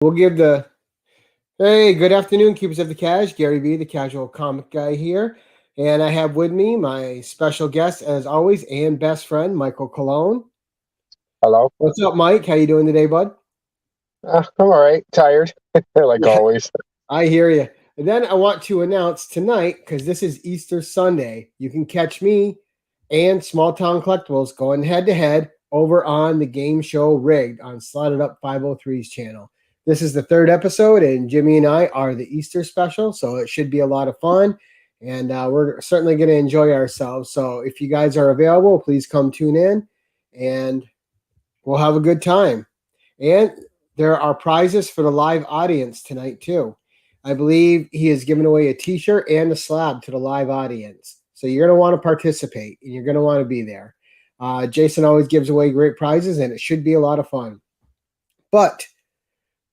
We'll give the hey, good afternoon, keepers of the cash. Gary B, the casual comic guy here, and I have with me my special guest, as always, and best friend, Michael Cologne. Hello. What's up, Mike? How you doing today, bud? I'm all right. Tired, like Yeah, always. I hear you. And then I want to announce tonight, because this is Easter Sunday, you can catch me and Small Town Collectibles going head to head over on the game show Rigged on Slotted Up 503's channel. This is the third episode, and Jimmy and I are the Easter special, so it should be a lot of fun. And we're certainly going to enjoy ourselves. So if you guys are available, please come tune in and we'll have a good time. And there are prizes for the live audience tonight, too. I believe he is giving away a t-shirt and a slab to the live audience. So you're going to want to participate and you're going to want to be there. Jason always gives away great prizes and it should be a lot of fun. But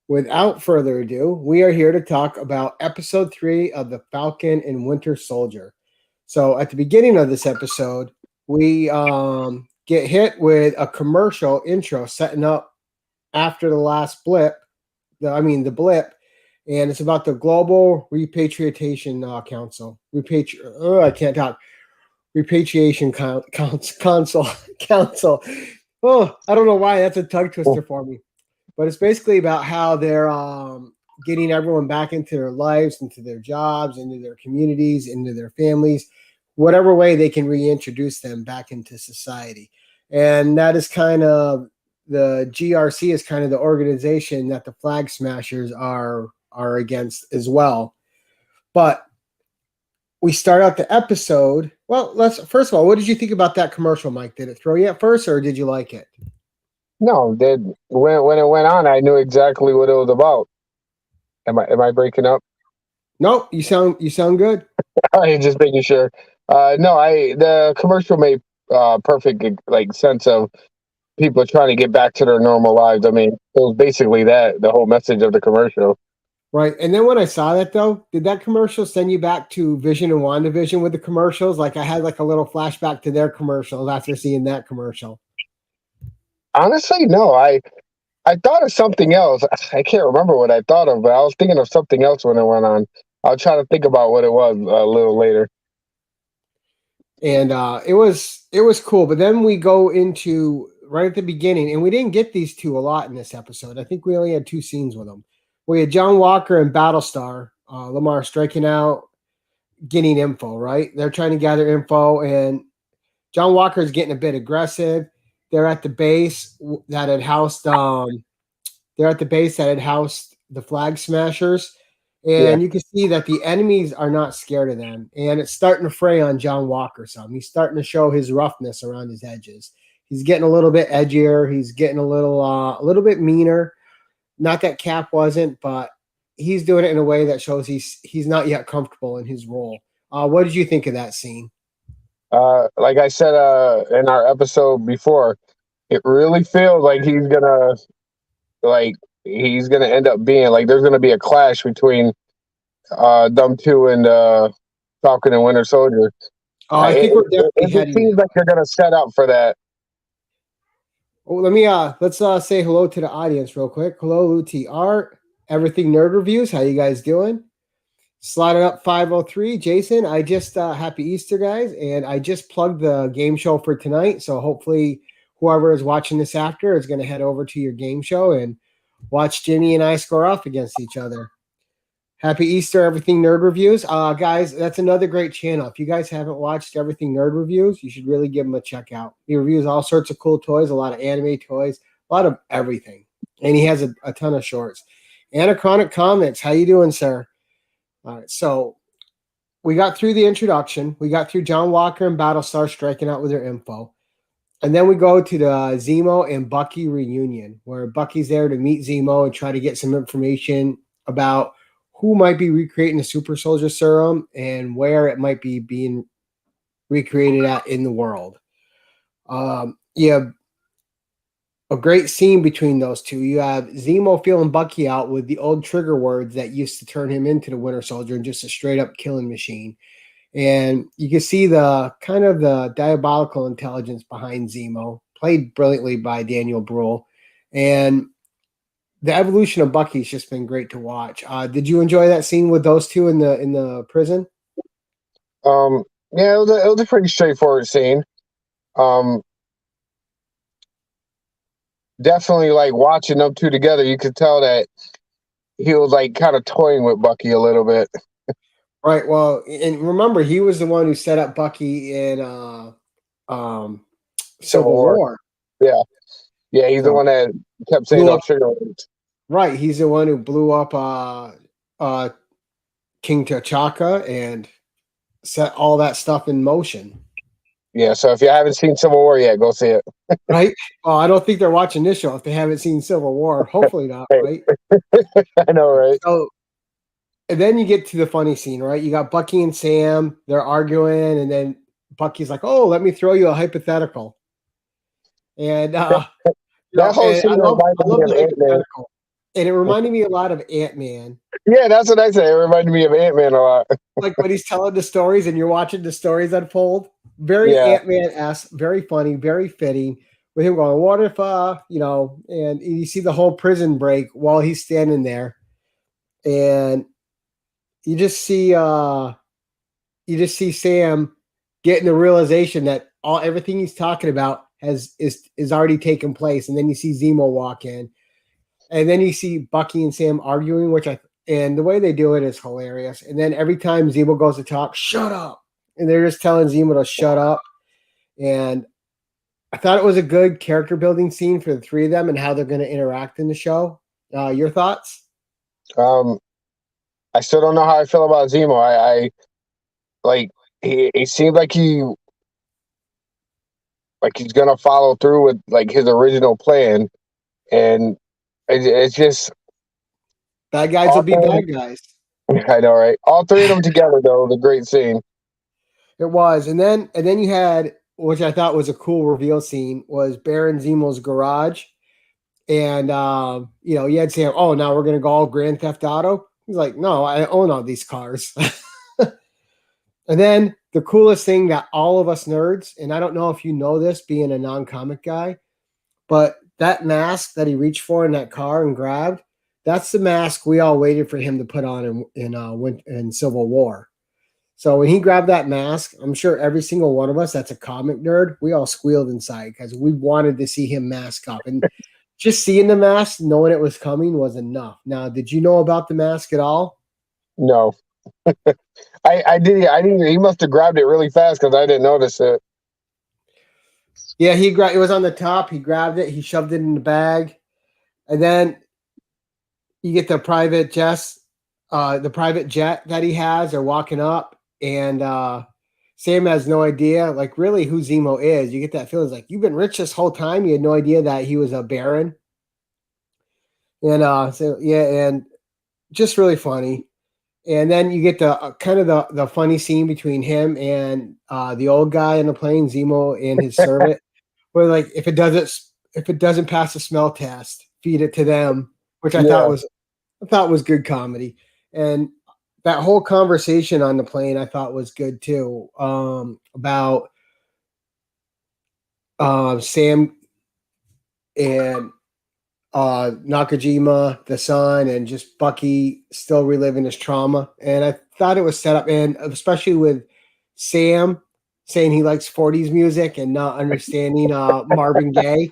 without further ado, we are here to talk about episode 3 of the Falcon and Winter Soldier. So at the beginning of this episode, we get hit with a commercial intro setting up after the last blip, the blip, and it's about the Global Repatriation Council. I can't talk. Repatriation Council. Council. Oh, I don't know why that's a tongue twister for me, but it's basically about how they're getting everyone back into their lives, into their jobs, into their communities, into their families, whatever way they can reintroduce them back into society. And that is kind of the GRC is kind of the organization that the Flag Smashers are against as well. But we start out the episode. Well, let's first of all, what did you think about that commercial, Mike? Did it throw you at first, or did you like it? No, did when it went on, I knew exactly what it was about. Am I breaking up? No, you sound good. I just making sure. No, I the commercial made perfect like sense of people trying to get back to their normal lives. I mean, it was basically that the whole message of the commercial. Right. And then when I saw that though, did that commercial send you back to Vision and WandaVision with the commercials? Like I had like a little flashback to their commercials after seeing that commercial. Honestly, no. I thought of something else. I can't remember what I thought of, but I was thinking of something else when it went on. I'll try to think about what it was a little later. And it was cool. But then we go into right at the beginning, and we didn't get these two a lot in this episode. I think we only had two scenes with them. We had John Walker and Battlestar, Lamar striking out, getting info, right? They're trying to gather info, and John Walker is getting a bit aggressive. They're at the base that had housed the Flag Smashers, Yeah. and you can see that the enemies are not scared of them, and it's starting to fray on John Walker some. He's starting to show his roughness around his edges. He's getting a little bit edgier. He's getting a little bit meaner. Not that Cap wasn't, but he's doing it in a way that shows he's not yet comfortable in his role. What did you think of that scene? Like I said in our episode before, it really feels like like he's gonna end up being like there's gonna be a clash between them two and Falcon and Winter Soldier. I think we're definitely It just heading seems there. like they're gonna set up for that. Oh, let's say hello to the audience real quick. Hello, Luti Art, Everything Nerd Reviews. How you guys doing? Slotted up 503. Jason, I just happy Easter, guys, and I just plugged the game show for tonight. So hopefully, whoever is watching this after is going to head over to your game show and watch Jimmy and I score off against each other. Happy Easter, Everything Nerd Reviews. Guys, that's another great channel. If you guys haven't watched Everything Nerd Reviews, you should really give him a check out. He reviews all sorts of cool toys, a lot of anime toys, a lot of everything. And he has a ton of shorts. Anachronic Comics, how you doing, sir? All right, so we got through the introduction. We got through John Walker and Battlestar striking out with their info. And then we go to the Zemo and Bucky reunion, where Bucky's there to meet Zemo and try to get some information about who might be recreating the super soldier serum and where it might be being recreated at in the world. You have a great scene between those two. You have Zemo feeling Bucky out with the old trigger words that used to turn him into the Winter Soldier and just a straight up killing machine. And you can see the kind of the diabolical intelligence behind Zemo, played brilliantly by Daniel Bruhl. And the evolution of Bucky's just been great to watch. Did you enjoy that scene with those two in the prison? Um, yeah, it was a pretty straightforward scene. Um, Definitely like watching them two together, you could tell that he was like kind of toying with Bucky a little bit. Right. Well, and remember, he was the one who set up Bucky in um, Civil Civil War. War. Yeah, yeah, he's the So one that kept saying blew those up. trigger words. Right. He's the one who blew up King T'Chaka and set all that stuff in motion. Yeah, so if you haven't seen Civil War yet, go see it. Right. Well, I don't think they're watching this show if they haven't seen Civil War. Hopefully not. Hey, Right. I know, right? So and then you get to the funny scene, right? You got Bucky and Sam, they're arguing, and then Bucky's like, "Oh, let me throw you a hypothetical." And That whole and scene I reminded me love of the Ant-Man. hypothetical. And it reminded me a lot of Ant-Man. Yeah, that's what I say. It reminded me of Ant-Man a lot. Like when he's telling the stories and you're watching the stories unfold. Very Yeah, Ant-Man-esque, very funny, very fitting. With him going, what if and you see the whole prison break while he's standing there. And you just see Sam getting the realization that everything he's talking about is already taken place. And then you see Zemo walk in. And then you see Bucky and Sam arguing, and the way they do it is hilarious. And then every time Zemo goes to talk, shut up. And they're just telling Zemo to shut up. And I thought it was a good character building scene for the three of them and how they're going to interact in the show. Your thoughts? um, I still don't know how I feel about Zemo. I like he seemed like he's gonna follow through with like his original plan, and it's just Bad guys will all be three. bad guys. I know, right? All three of them together though was a great scene. It was. And then you had, which I thought was a cool reveal scene, was Baron Zemo's garage. And you had Sam, oh, now we're gonna go all Grand Theft Auto. He's like, no, I own all these cars. And then the coolest thing that all of us nerds, and I don't know if you know this being a non-comic guy, but that mask that he reached for in that car and grabbed, that's the mask we all waited for him to put on in Civil War. So when he grabbed that mask, I'm sure every single one of us that's a comic nerd, we all squealed inside because we wanted to see him mask up. And just seeing the mask, knowing it was coming was enough. Now, did you know about the mask at all? No, I did. I didn't. He must have grabbed it really fast because I didn't notice it. Yeah, it was on the top. He grabbed it, he shoved it in the bag, and then you get the private jet that he has. They're walking up, and Sam has no idea, like really who Zemo is. You get that feeling like you've been rich this whole time. You had no idea that he was a baron. And so yeah, and just really funny. And then you get the kind of the funny scene between him and the old guy in the plane, Zemo and his servant, where like if it doesn't pass the smell test, feed it to them, which Yeah, I thought was good comedy. And that whole conversation on the plane I thought was good too. About Sam and Nakajima, the son, and just Bucky still reliving his trauma. And I thought it was set up, and especially with Sam saying he likes 40s music and not understanding Marvin Gaye,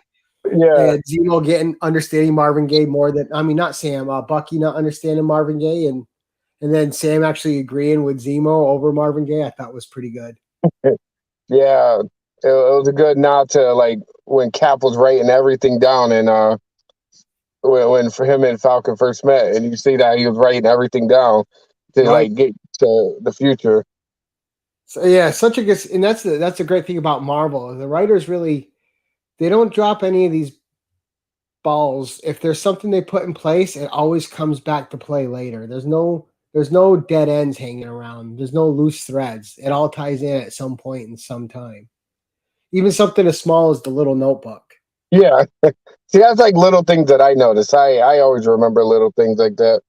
yeah, and Zemo understanding Marvin Gaye more than, I mean, not Sam, Bucky not understanding Marvin Gaye, and then Sam actually agreeing with Zemo over Marvin Gaye. I thought was pretty good. yeah. It was a good nod to like when Cap was writing everything down, and when for him and Falcon first met, and you see that he was writing everything down to Right. like get to the future. So yeah, such a good, and that's a great thing about Marvel. The writers really, they don't drop any of these balls. If there's something they put in place, it always comes back to play later. There's no dead ends hanging around. There's no loose threads. It all ties in at some point in some time. Even something as small as the little notebook. Yeah, see, that's like little things that I notice. I always remember little things like that.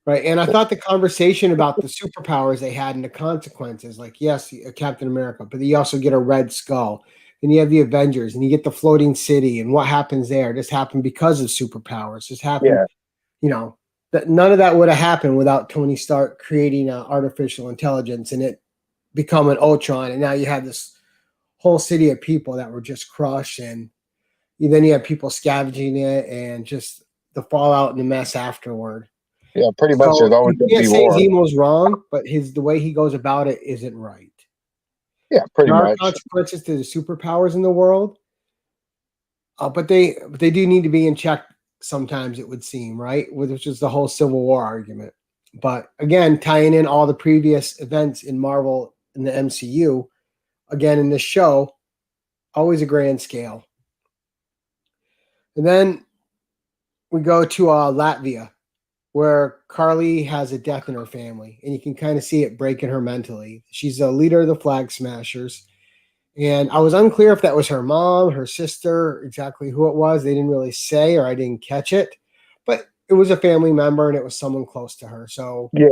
Right. And I thought the conversation about the superpowers they had and the consequences, like, yes, Captain America, but you also get a red skull. Then you have the Avengers, and you get the floating city, and what happens there? This happened because of superpowers. This happened, Yeah, that none of that would have happened without Tony Stark creating artificial intelligence and it becoming Ultron, and now you have this whole city of people that were just crushed, and then you have people scavenging it, and just the fallout and the mess afterward. yeah. Pretty much, So there's always you going to can't be say war. Zemo's wrong, but the way he goes about it isn't right. Yeah, pretty There are much. consequences to the superpowers in the world, but they do need to be in check sometimes. It would seem right, which is the whole Civil War argument. But again, tying in all the previous events in Marvel in the MCU, again in this show, always a grand scale. And then we go to Latvia, where Carly has a death in her family, and you can kind of see it breaking her mentally. She's a leader of the Flag Smashers, and I was unclear if that was her mom, her sister, exactly who it was. They didn't really say, or I didn't catch it, but it was a family member, and it was someone close to her. So Yeah,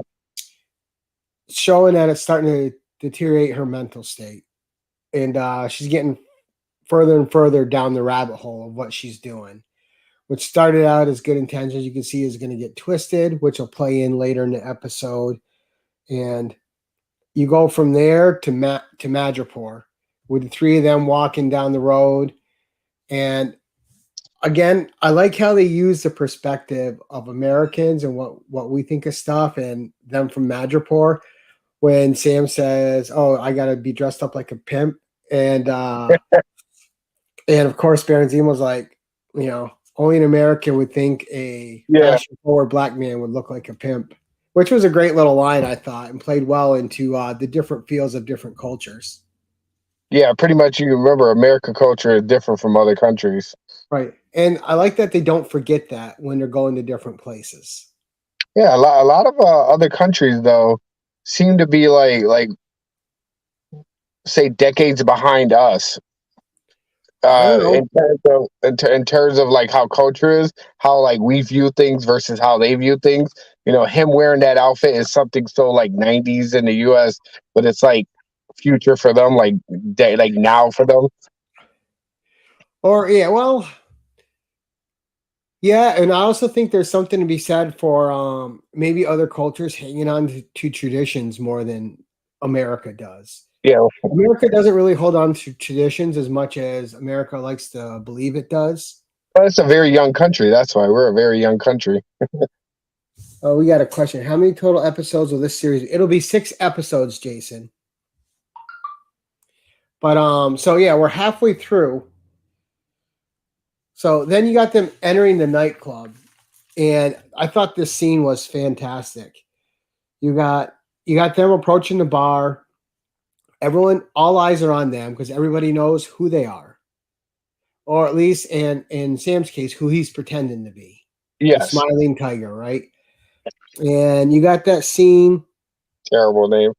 showing that it's starting to deteriorate her mental state, and she's getting further and further down the rabbit hole of what she's doing. Which started out as good intentions, you can see is going to get twisted, which will play in later in the episode. And you go from there to Madripoor, with the three of them walking down the road. And again, I like how they use the perspective of Americans and what we think of stuff, and them from Madripoor. When Sam says, "Oh, I got to be dressed up like a pimp," and of course, Baron Zemo's like, only an American would think a yeah, fashion-forward black man would look like a pimp, which was a great little line, I thought, and played well into the different feels of different cultures. yeah. Pretty much, you remember American culture is different from other countries. Right. And I like that they don't forget that when they're going to different places. Yeah, a lot of other countries though seem to be like say decades behind us I don't know. in terms of like how culture is, how like we view things versus how they view things. Him wearing that outfit is something so like 90s in the US, but it's like future for them, like like now for them. Or, yeah, well, yeah. And I also think there's something to be said for maybe other cultures hanging on to traditions more than America does. Yeah, America doesn't really hold on to traditions as much as America likes to believe it does. but it's a very young country. That's why we're a very young country. Oh, we got a question. How many total episodes of this series? It'll be 6 episodes, Jason. But so yeah, we're halfway through. So then you got them entering the nightclub, and I thought this scene was fantastic. You got them approaching the bar. Everyone, all eyes are on them because everybody knows who they are, or at least, in Sam's case, who he's pretending to be, the Yes, smiling tiger, right? And you got that scene. terrible name.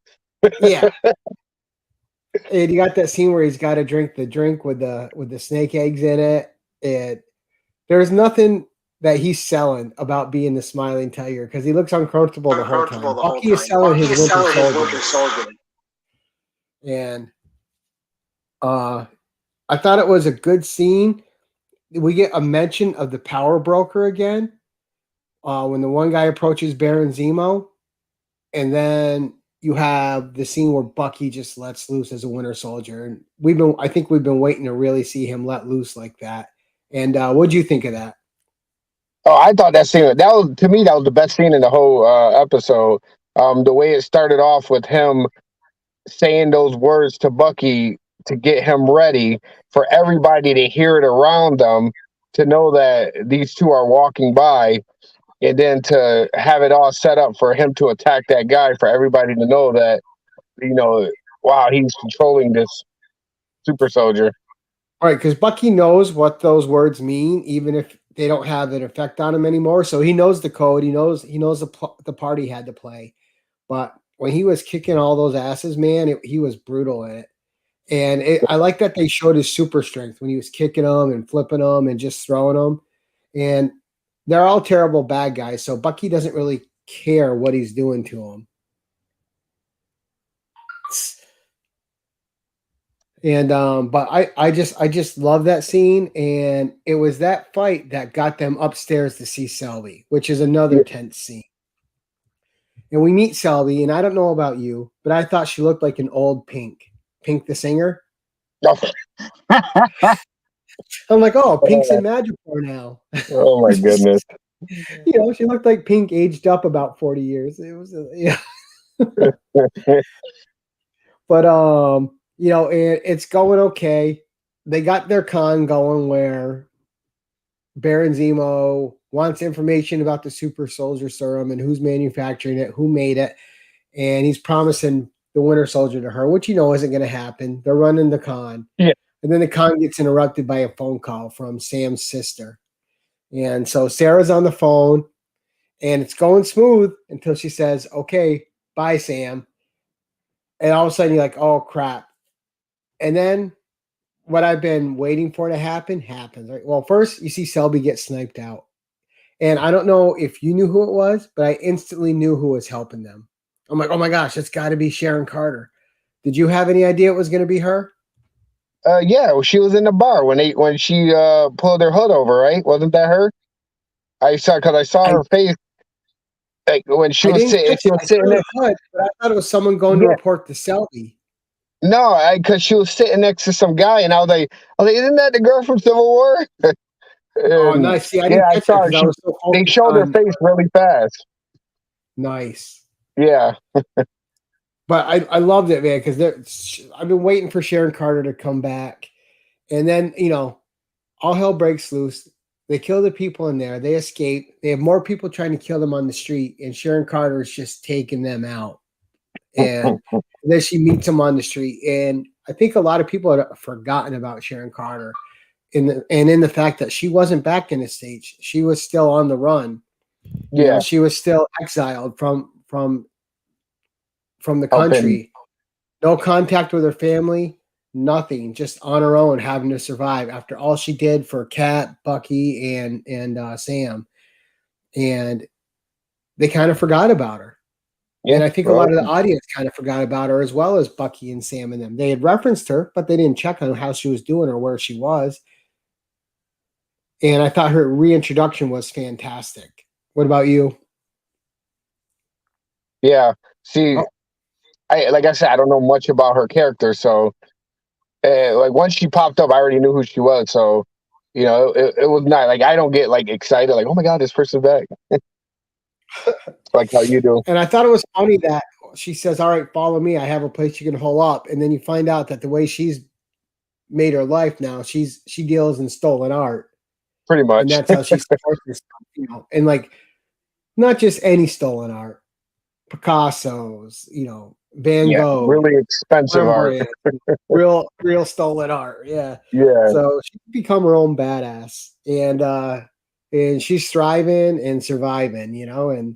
Yeah. And you got that scene where he's got to drink the drink with the snake eggs in it. And there's nothing that he's selling about being the smiling tiger because he looks uncomfortable the whole time. Bucky is selling his Winter Soldier. And I thought it was a good scene. We get a mention of the power broker again when the one guy approaches Baron Zemo, and then you have the scene where Bucky just lets loose as a Winter Soldier, and I think we've been waiting to really see him let loose like that. And what'd you think of that? Oh, I thought that was to me that was the best scene in the whole episode. The way it started off with him saying those words to Bucky to get him ready for everybody to hear it around them, to know that these two are walking by, and then to have it all set up for him to attack that guy, for everybody to know that, you know, wow, he's controlling this super soldier. All right, because Bucky knows what those words mean, even if they don't have an effect on him anymore. So he knows the code. He knows the part he had to play. But when he was kicking all those asses, man, he was brutal in it. And I like that they showed his super strength when he was kicking them and flipping them and just throwing them. And they're all terrible bad guys. So Bucky doesn't really care what he's doing to them. And but I just love that scene, and it was that fight that got them upstairs to see Selby, which is another Yeah. tense scene. And we meet Selby, and I don't know about you, but I thought she looked like an old Pink the singer. I'm like, oh, Pink's in Madripoor now. Oh my goodness. She looked like Pink aged up about 40 years. It was yeah. But it's going okay. They got their con going where Baron Zemo wants information about the super soldier serum and who's manufacturing it, who made it, and he's promising the Winter Soldier to her, which isn't going to happen. They're running the con. Yeah. And then the con gets interrupted by a phone call from Sam's sister. And so Sarah's on the phone and it's going smooth until she says, okay, bye, Sam. And all of a sudden you're like, oh, crap. And then what I've been waiting for to happen happens. Right? Well, first you see Selby get sniped out. And I don't know if you knew who it was, but I instantly knew who was helping them. I'm like, oh my gosh, it's got to be Sharon Carter. Did you have any idea it was going to be her? Yeah, well, she was in the bar when she pulled her hood over, right? Wasn't that her? I saw I, her face like when she I was didn't sitting. catch She it. was I sitting saw the there. HUD, but I thought it was someone going to Yeah, report to Selby. no, because she was sitting next to some guy, and I was like, isn't that the girl from Civil War? Oh, And nice. See, I yeah, didn't I catch that saw her. because I was so They focused showed her on face really fast. nice. Yeah, But I loved it, man, because I've been waiting for Sharon Carter to come back. And then, all hell breaks loose. They kill the people in there. They escape. They have more people trying to kill them on the street, and Sharon Carter is just taking them out. And then she meets them on the street. And I think a lot of people had forgotten about Sharon Carter in the fact that she wasn't back in the States. She was still on the run. yeah, She was still exiled from the helping. country. No contact with her family, nothing, just on her own, having to survive after all she did for Kat, Bucky, and Sam. And they kind of forgot about her. Yeah, And I think a lot well, of the audience kind of forgot about her as well as Bucky and Sam and them. They had referenced her, but they didn't check on how she was doing or where she was. And I thought her reintroduction was fantastic. What about you? yeah. See, Oh, like I said, I don't know much about her character, so like once she popped up, I already knew who she was. So, it was not like I don't get like excited, like, oh my god, this person's back, like how you do. and I thought it was funny that she says, "All right, follow me. I have a place you can hole up." And then you find out that the way she's made her life now, she deals in stolen art, Pretty and much. that's how she supports herself. And like not just any stolen art, Picasso's, Van Yeah, Gogh, really expensive art. Rembrandt, real stolen art. Yeah. Yeah, So she become her own badass, and she's thriving and surviving. And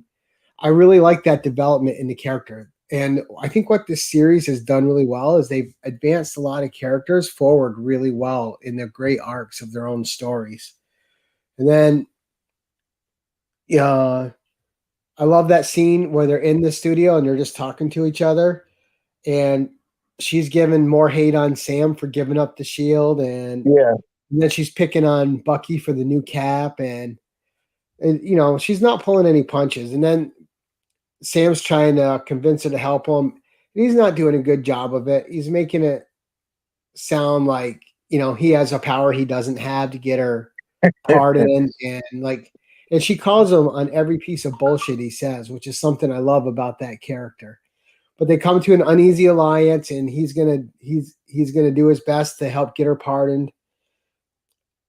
I really like that development in the character. And I think what this series has done really well is they've advanced a lot of characters forward really well in their great arcs of their own stories. And then, yeah, I love that scene where they're in the studio and they're just talking to each other, and she's giving more hate on Sam for giving up the shield, yeah. and then she's picking on Bucky for the new cap, and she's not pulling any punches. And then Sam's trying to convince her to help him. And he's not doing a good job of it. He's making it sound like, he has a power he doesn't have to get her pardoned. And she calls him on every piece of bullshit he says, which is something I love about that character. But they come to an uneasy alliance, and he's gonna do his best to help get her pardoned.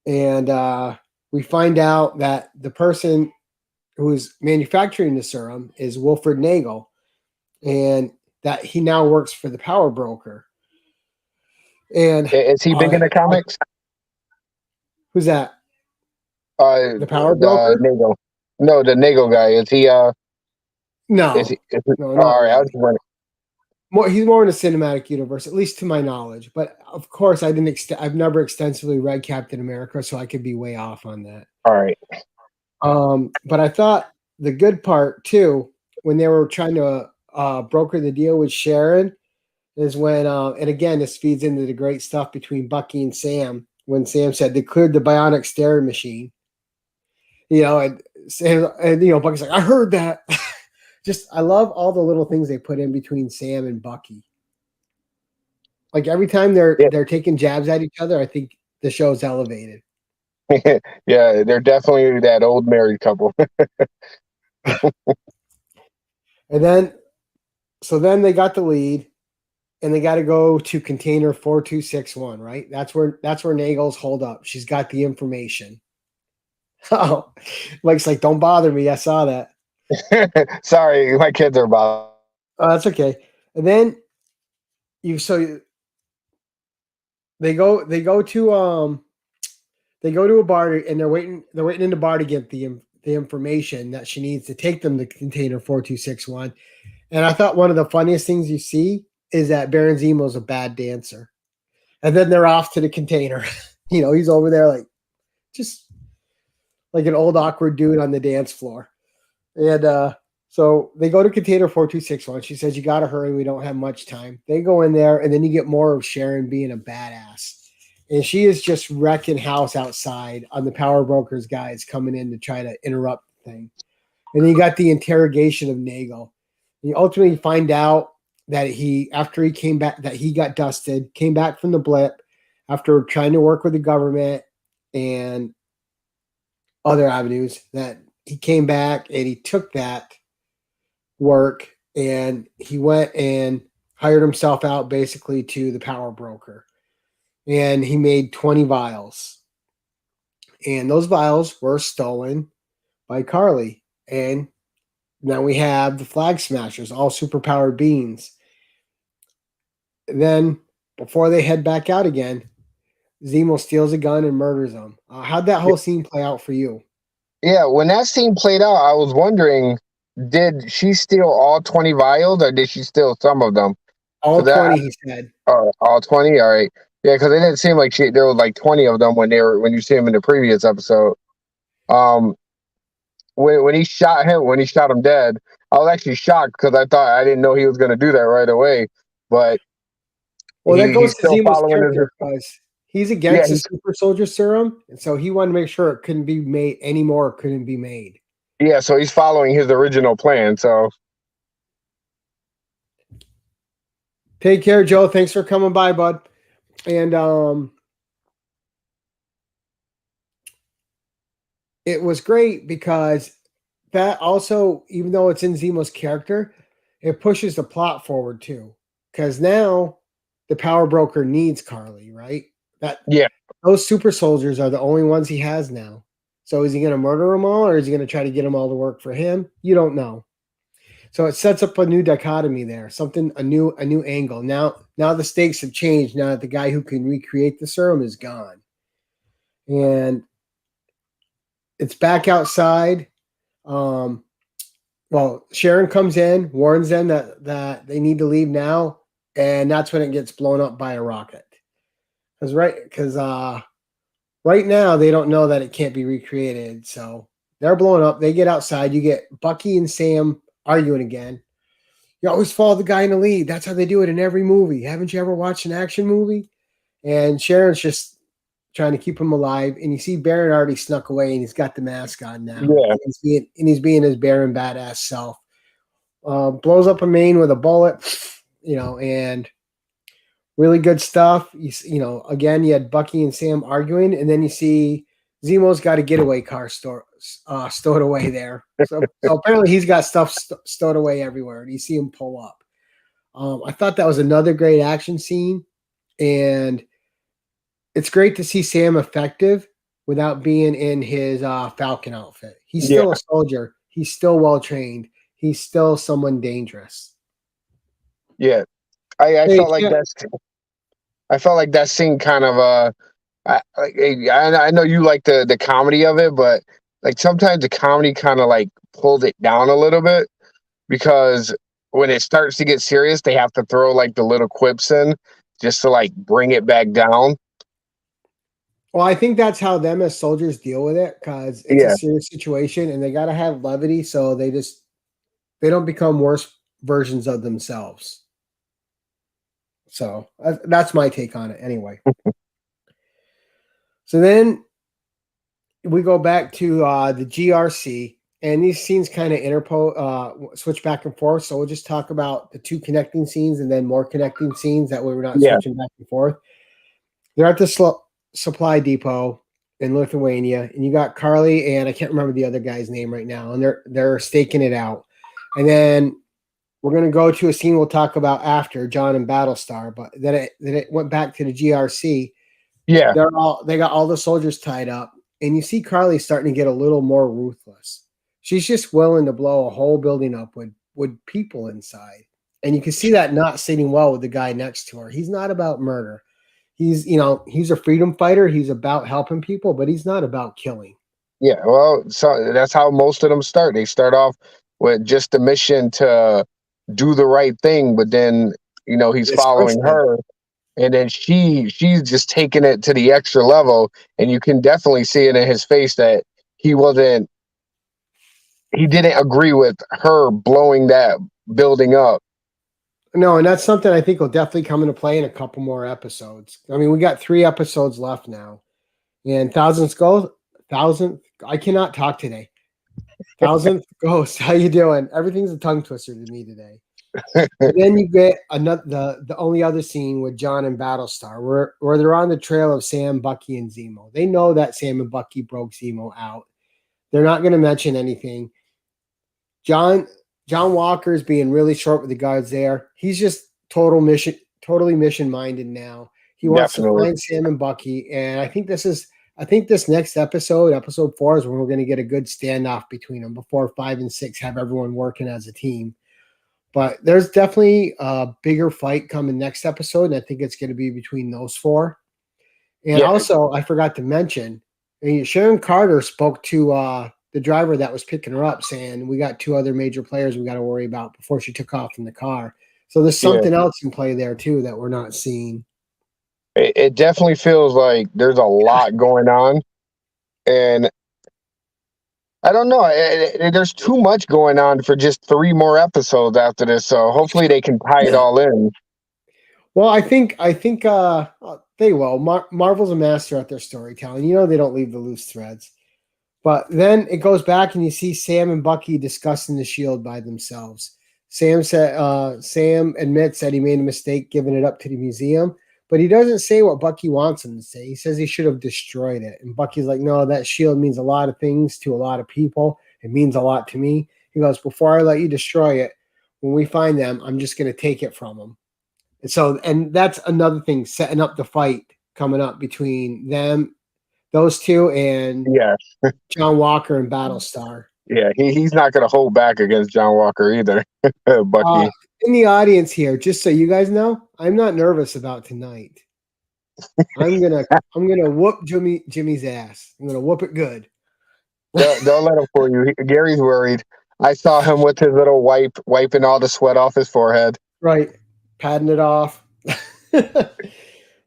And we find out that the person who's manufacturing the serum is Wilfred Nagel, and that he now works for the power broker. And Is he big in the comics? who's that? The power The broker? Nago. No, the Nago guy. Is he? No, no, All not right, I was really. just wondering. He's more in the cinematic universe, at least to my knowledge. But of course, I've never extensively read Captain America, so I could be way off on that. All right. But I thought the good part too, when they were trying to broker the deal with Sharon, is when, and again, this feeds into the great stuff between Bucky and Sam when Sam said they cleared the bionic staring machine. And Sam, and Bucky's like, I heard that. Just, I love all the little things they put in between Sam and Bucky. Like every time they're taking jabs at each other, I think the show's elevated. Yeah, they're definitely that old married couple. And then, so then they got the lead, and they got to go to container 4261, right? That's where Nagel's hold up. She's got the information. Oh, Mike's like, don't bother me. I saw that. Sorry, my kids are about. Oh, that's okay. And then they go to a bar, and they're waiting in the bar to get the information that she needs to take them to container 4261. And I thought one of the funniest things you see is that Baron Zemo's a bad dancer. And then they're off to the container. He's over there like just like an old awkward dude on the dance floor. And so they go to container 4261. She says, you got to hurry. We don't have much time. They go in there, and then you get more of Sharon being a badass. And she is just wrecking house outside on the power brokers guys coming in to try to interrupt the thing. And then you got the interrogation of Nagel. And you ultimately find out that after he came back, that he got dusted, came back from the blip after trying to work with the government and other avenues, that he came back and he took that work and he went and hired himself out basically to the power broker. And he made 20 vials. And those vials were stolen by Carly. And now we have the Flag Smashers, all superpowered beings. Then, before they head back out again, Zemo steals a gun and murders them. How'd that whole scene play out for you? Yeah, when that scene played out, I was wondering, did she steal all 20 vials, or did she steal some of them? All 20, he said. All 20? All right. Yeah, because it didn't seem like there was like 20 of them when you see him in the previous episode. When he shot him dead, I was actually shocked because I didn't know he was going to do that right away. But that goes he's to still Zemo's following character because he's against the super soldier serum, and so he wanted to make sure it couldn't be made anymore. Couldn't be made. Yeah, so he's following his original plan. So take care, Joe. Thanks for coming by, bud. And it was great because that also, even though it's in Zemo's character, it pushes the plot forward too. Because now the power broker needs Carly, right? Those super soldiers are the only ones he has now. So is he going to murder them all, or is he going to try to get them all to work for him? You don't know. So it sets up a new dichotomy there, a new angle. Now the stakes have changed. Now that the guy who can recreate the serum is gone, and it's back outside. Sharon comes in, warns them that they need to leave now, and that's when it gets blown up by a rocket. Because right now they don't know that it can't be recreated, so they're blown up. They get outside. You get Bucky and Sam arguing again. You always follow the guy in the lead. That's how they do it in every movie. Haven't you ever watched an action movie? And Sharon's just trying to keep him alive. And you see Baron already snuck away, and he's got the mask on now. Yeah. And he's being his Baron badass self. Blows up a main with a bullet, and really good stuff. Again, you had Bucky and Sam arguing, and then you see Zemo's got a getaway car stowed away there. So apparently he's got stuff stowed away everywhere, and you see him pull up. I thought that was another great action scene, and it's great to see Sam effective without being in his Falcon outfit. He's still a soldier. He's still well trained. He's still someone dangerous. Yeah, I felt like that's. I felt like that scene kind of I know you like the comedy of it, but like sometimes the comedy kind of like pulled it down a little bit, because when it starts to get serious, they have to throw like the little quips in just to like bring it back down. Well, I think that's how them as soldiers deal with it, because it's a serious situation and they got to have levity, so they don't become worse versions of themselves. So that's my take on it anyway. So then we go back to the GRC, and these scenes kind of switch back and forth. So we'll just talk about the two connecting scenes and then more connecting scenes. That way we're not Yeah. switching back and forth. They're at the supply depot in Lithuania, and you got Carly and I can't remember the other guy's name right now, and they're staking it out. And then we're going to go to a scene we'll talk about after John and Battlestar, but then it went back to the GRC. Yeah. They got all the soldiers tied up, and you see Carly starting to get a little more ruthless. She's just willing to blow a whole building up with people inside. And you can see that not sitting well with the guy next to her. He's not about murder. He's a freedom fighter. He's about helping people, but he's not about killing. Yeah. Well, so that's how most of them start. They start off with just the mission to do the right thing, but then he's following her, and then she's just taking it to the extra level, and you can definitely see it in his face that he didn't agree with her blowing that building up. No, and that's something I think will definitely come into play in a couple more episodes. I mean, we got 3 episodes left now, and thousandth. I cannot talk today. Thousandth Ghost, how you doing? Everything's a tongue twister to me today. And then you get the only other scene with John and Battlestar, where they're on the trail of Sam, Bucky, and Zemo. They know that Sam and Bucky broke Zemo out. They're not going to mention anything. John Walker is being really short with the guards there. He's just totally mission minded now. He wants to find Sam and Bucky, and I think this next episode 4, is when we're going to get a good standoff between them before 5 and 6 have everyone working as a team. But there's definitely a bigger fight coming next episode, and I think it's going to be between those 4. And also, I forgot to mention, Sharon Carter spoke to the driver that was picking her up, saying we got 2 other major players we got to worry about before she took off in the car. So there's something else in play there too that we're not seeing. It definitely feels like there's a lot going on, and I don't know. There's too much going on for just 3 more episodes after this, so hopefully they can tie it all in. Well, I think they will. Marvel's a master at their storytelling. They don't leave the loose threads. But then it goes back and you see Sam and Bucky discussing the shield by themselves. Sam admits that he made a mistake giving it up to the museum, but he doesn't say what Bucky wants him to say. He says he should have destroyed it. And Bucky's like, no, that shield means a lot of things to a lot of people. It means a lot to me. He goes, before I let you destroy it, when we find them, I'm just going to take it from them. And that's another thing, setting up the fight coming up between those 2, and John Walker and Battlestar. Yeah, he's not going to hold back against John Walker either. Bucky. In the audience here, just so you guys know, I'm not nervous about tonight. I'm gonna whoop Jimmy's ass. I'm gonna whoop it good. Don't let him fool you. Gary's worried. I saw him with his little wiping all the sweat off his forehead. Right, patting it off,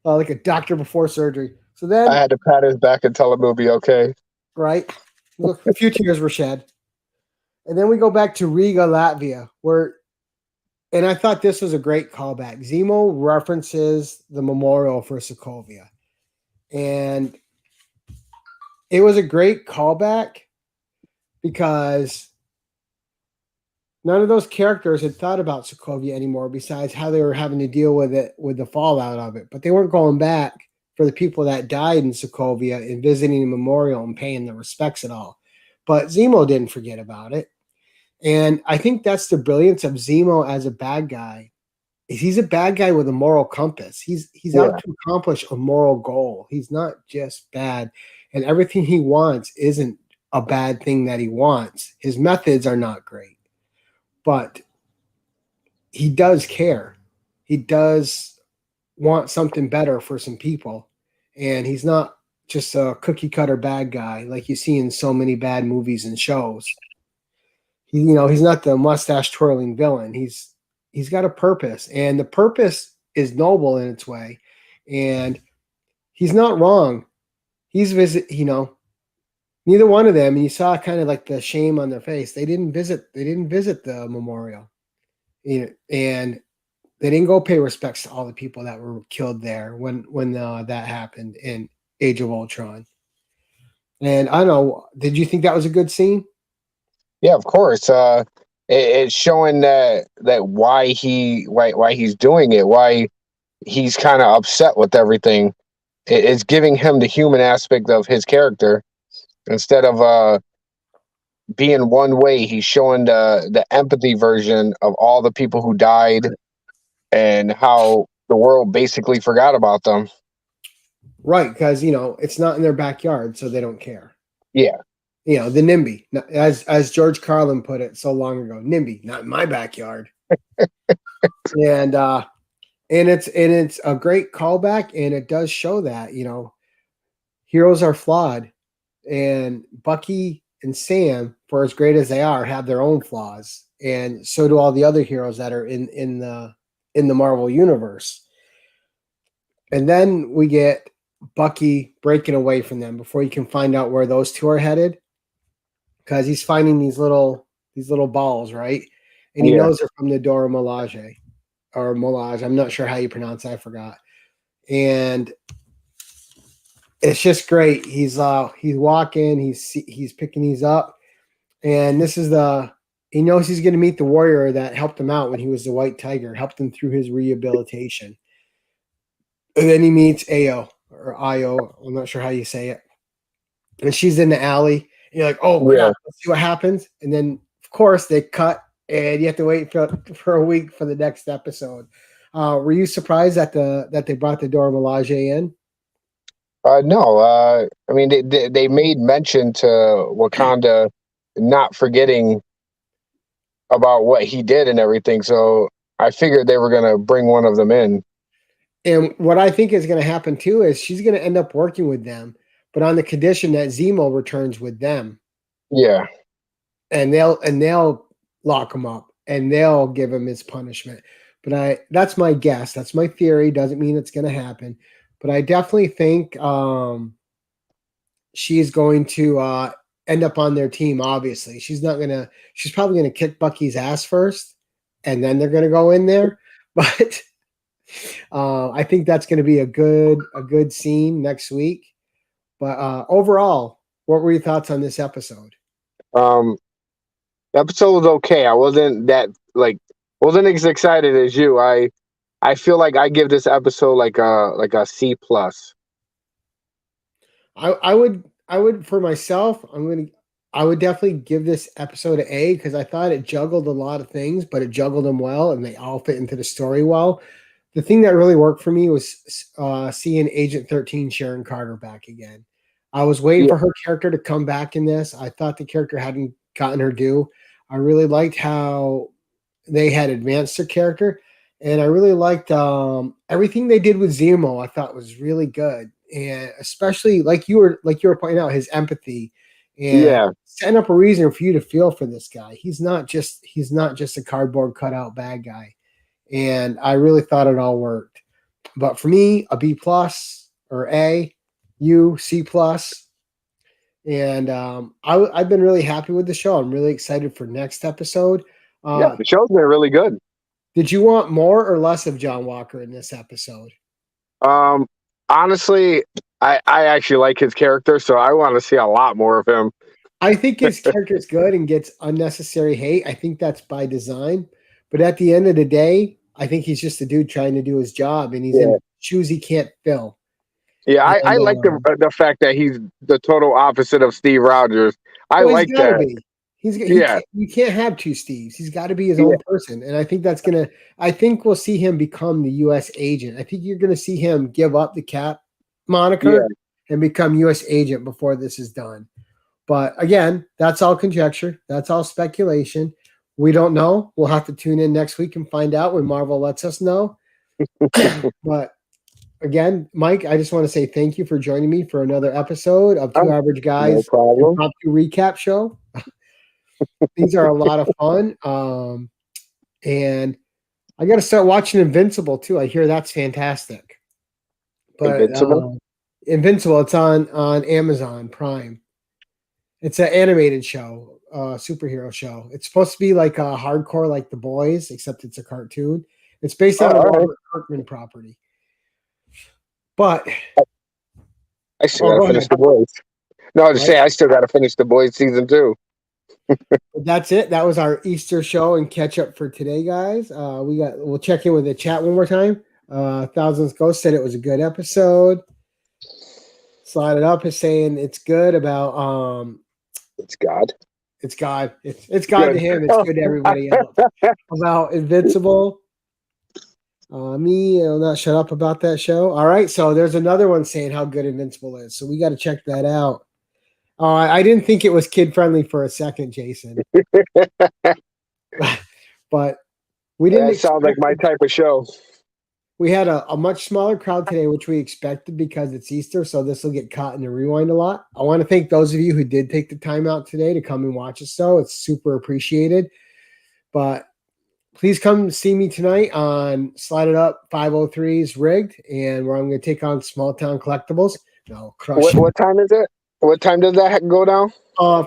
like a doctor before surgery. So then I had to pat his back and tell him it'll be okay. Right. Look, a few tears were shed. And then we go back to Riga, Latvia, and I thought this was a great callback. Zemo references the memorial for Sokovia. And it was a great callback because none of those characters had thought about Sokovia anymore besides how they were having to deal with it, with the fallout of it. But they weren't going back for the people that died in Sokovia and visiting the memorial and paying the respects at all. But Zemo didn't forget about it. And I think that's the brilliance of Zemo as a bad guy. He's a bad guy with a moral compass. He's out to accomplish a moral goal. He's not just bad. And everything he wants isn't a bad thing that he wants. His methods are not great. But he does care. He does want something better for some people. And he's not just a cookie cutter bad guy like you see in so many bad movies and shows. He's not the mustache twirling villain. He's got a purpose, and the purpose is noble in its way. And he's not wrong. Neither one of them, and you saw kind of like the shame on their face. They didn't visit the memorial. And They didn't go pay respects to all the people that were killed there when that happened in Age of Ultron. And I don't know, did you think that was a good scene? Yeah, of course. It's showing that why he's doing it, why he's kind of upset with everything. It's giving him the human aspect of his character instead of being one way. He's showing the empathy version of all the people who died and how the world basically forgot about them. Right, because it's not in their backyard, so they don't care. Yeah, The NIMBY, as George Carlin put it so long ago, NIMBY, not in my backyard. and it's a great callback, and it does show that heroes are flawed, and Bucky and Sam, for as great as they are, have their own flaws, and so do all the other heroes that are in the Marvel universe. And then we get Bucky breaking away from them before he can find out where those two are headed, because he's finding these little balls, right? And he yeah. knows they're from the Dora Milaje or Milage. I'm not sure how you pronounce it. I forgot. And it's just great. He's walking. He's picking these up, and this is he knows he's going to meet the warrior that helped him out when he was the White Tiger, helped him through his rehabilitation. And then he meets Ao or Io. I'm not sure how you say it. And she's in the alley. And you're like, oh crap, let's see what happens. And then of course they cut, and you have to wait for a week for the next episode. Were you surprised that they brought the Dora Milaje in? No. I mean, they made mention to Wakanda not forgetting about what he did and everything. So I figured they were gonna bring one of them in. And what I think is going to happen too is she's going to end up working with them, but on the condition that Zemo returns with them. Yeah. And they'll lock him up and they'll give him his punishment. But that's my guess. That's my theory. Doesn't mean it's going to happen. But I definitely think she's going to end up on their team. Obviously, she's probably going to kick Bucky's ass first, and then they're going to go in there. But I think that's going to be a good scene next week. But overall, what were your thoughts on this episode? The episode was okay. I wasn't as excited as you. I feel like I give this episode like a C plus. I would for myself. I would definitely give this episode an A because I thought it juggled a lot of things, but it juggled them well, and they all fit into the story well. The thing that really worked for me was seeing Agent 13 Sharon Carter back again. I was waiting for her character to come back in this. I thought the character hadn't gotten her due. I really liked how they had advanced her character, and I really liked everything they did with Zemo. I thought was really good, and especially like you were pointing out, his empathy and setting up a reason for you to feel for this guy. He's not just a cardboard cutout bad guy. And I really thought it all worked. But for me, a B plus or A, you C plus. And I've been really happy with the show. I'm really excited for next episode. The show's been really good. Did you want more or less of John Walker in this episode? Honestly, I actually like his character, so I want to see a lot more of him. I think his character is good and gets unnecessary hate. I think that's by design. But at the end of the day, I think he's just a dude trying to do his job, and he's in shoes he can't fill. Yeah, I like the fact that he's the total opposite of Steve Rogers. I like that. You can't have two Steves. He's got to be his own person, and I think I think we'll see him become the U.S. agent. I think you're gonna see him give up the Cap moniker and become U.S. agent before this is done. But again, that's all conjecture. That's all speculation. We don't know. We'll have to tune in next week and find out when Marvel lets us know. But again, Mike, I just want to say thank you for joining me for another episode of Two Average Guys Impromptu Recap Show. These are a lot of fun. And I got to start watching Invincible too. I hear that's fantastic. But Invincible, it's on Amazon Prime. It's an animated show. Superhero show. It's supposed to be like a hardcore like The Boys, except it's a cartoon. It's based on a all right. Robert Kirkman property. But I still go gotta finish ahead. the boys. No, I was just Right? saying I still gotta finish the boys season 2. But that's it. That was our Easter show and catch up for today, guys. We'll check in with the chat one more time. Thousands Ghost said it was a good episode. Slide It Up is saying it's good about It's God. it's God. It's God Good. to him. It's good to everybody else. About Invincible. Me, I'll not shut up about that show. All right, so there's another one saying how good Invincible is. So we got to check that out. I didn't think it was kid friendly for a second, Jason, but we didn't. That sounds like my type of show. We had a much smaller crowd today, which we expected because it's Easter, so this will get caught in the rewind a lot. I want to thank those of you who did take the time out today to come and watch us, though. It's super appreciated. But please come see me tonight on Slide It Up 503's Rigged, and where I'm going to take on Small Town Collectibles. No, crush. What time is it? What time does that go down?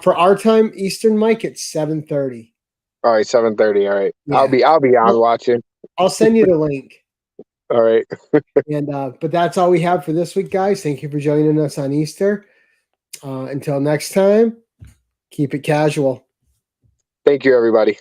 For our time, Eastern, Mike, it's 7:30. All right, 7:30. All right, Yeah. I'll be on watching. I'll send you the link. All right. And but that's all we have for this week, guys. Thank you for joining us on Easter. Until next time, keep it casual. Thank you, everybody.